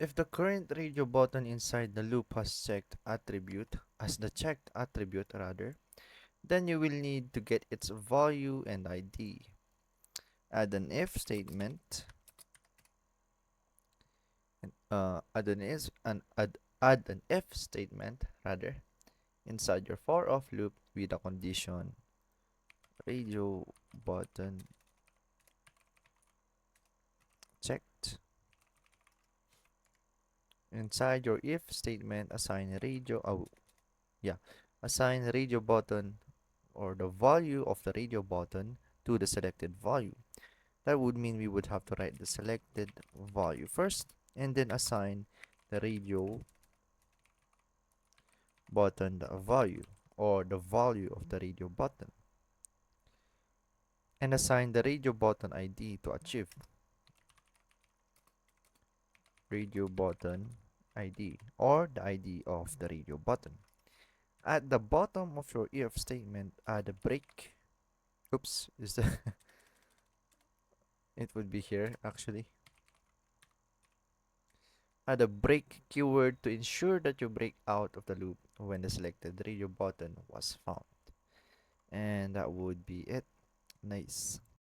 If the current radio button inside the loop has checked attribute, as the checked attribute rather, then you will need to get its value and ID. Add an if statement, add an if statement rather inside your for of loop with a condition radio button checked. Inside your if statement, assign radio button or the value of the radio button to the selected value. That would mean we would have to write the selected value first and then assign the radio button the value or the value of the radio button and assign the radio button ID to achieve radio button ID or the ID of the radio button. At the bottom of your if statement, add a break. Oops, is the it would be here actually. Add a break keyword to ensure that you break out of the loop when the selected radio button was found. And that would be it. Nice.